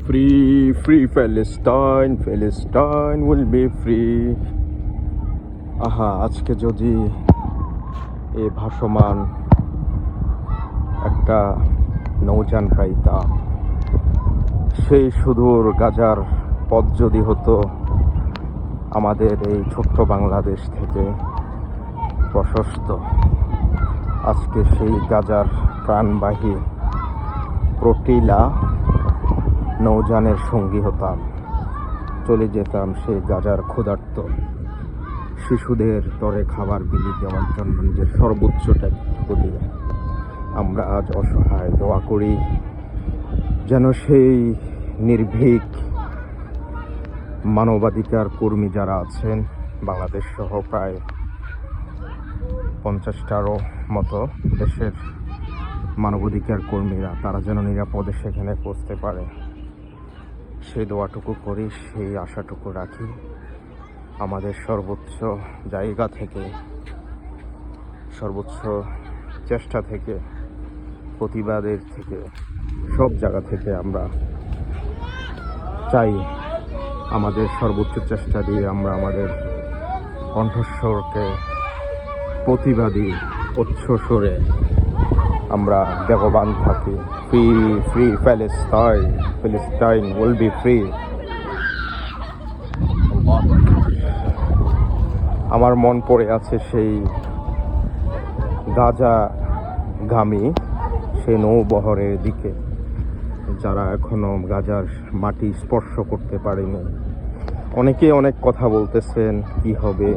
Free Palestine, Palestine will be free. আজকে যদি এই ভাসমান একটা নৌযান পাইতাম, সেই সুদূর গাজার পথ যদি হতো আমাদের এই ছোট্ট বাংলাদেশ থেকে প্রশস্ত, আজকে সেই গাজার প্রাণবাহী প্রটিলা নৌযানের সঙ্গী হতাম, চলে যেতাম সেই গাজার ক্ষুধার্ত শিশুদের তরে খাবার বিলি দেওয়ার জন্য নিজের সর্বোচ্চটা দিয়ে। আমরা আজ অসহায়, দোয়া করি যেন সেই নির্ভীক মানবাধিকার কর্মী যারা আছেন বাংলাদেশ সহ প্রায় 50টারও মতো দেশের মানবাধিকার কর্মীরা, তারা যেন নিরাপদে সেখানে পৌঁছতে পারে, সেই দোয়াটুকু করি, সেই আশাটুকু রাখি। আমাদের সর্বোচ্চ জায়গা থেকে, সর্বোচ্চ চেষ্টা থেকে, প্রতিবাদের থেকে, সব জায়গা থেকে আমরা চাই আমাদের সর্বোচ্চ চেষ্টা দিয়ে আমরা আমাদের কণ্ঠস্বরকে প্রতিবাদী উচ্চস্বরে আমরা বেগবান থাকি। Free Palestine, Palestine will be free. আমার মন পড়ে আছে সেই গাজাগামী সেই নৌবহরের দিকে, যারা এখনো গাজার মাটি স্পর্শ করতে পারেনি। অনেকে অনেক কথা বলতেছেন, কি হবে,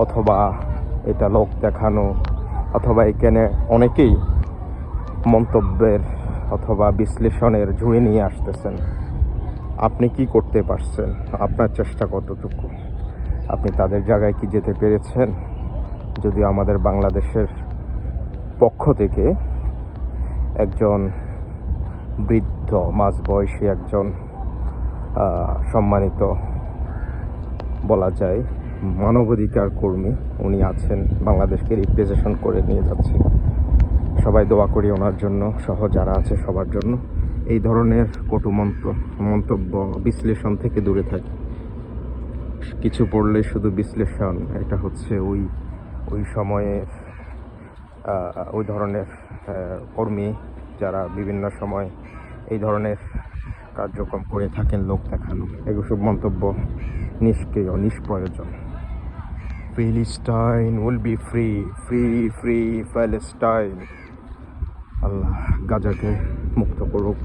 অথবা এটা লোক দেখানো, অথবা এখানে অনেকেই মন্তব্যের অথবা বিশ্লেষণের ঝুড়ি নিয়ে আসতেছেন। আপনি কি করতে পারছেন? আপনার চেষ্টা কতটুকু? আপনি তাদের জায়গায় কি যেতে পেরেছেন? যদি আমাদের বাংলাদেশের পক্ষ থেকে একজন বৃদ্ধ মাঝবয়সী একজন সম্মানিত বলা যায় মানবাধিকার কর্মী উনি আছেন, বাংলাদেশকে রিপ্রেজেন্টেশন করে নিয়ে যাচ্ছেন। সবাই দোয়া করি ওনার জন্য, সহ যারা আছে সবার জন্য। এই ধরনের কটু মন্তব্য বিশ্লেষণ থেকে দূরে থাকি। কিছু পড়লে শুধু বিশ্লেষণ, এটা হচ্ছে ওই সময়ের ওই ধরনের কর্মী যারা বিভিন্ন সময় এই ধরনের কার্যক্রম করে থাকেন, লোক দেখানো, এগুলো সব মন্তব্য নিষ্ক্রিয়, নিষ্প্রয়োজন। Palestine will be free Palestine. আল্লাহ গাজাকে মুক্ত করুক।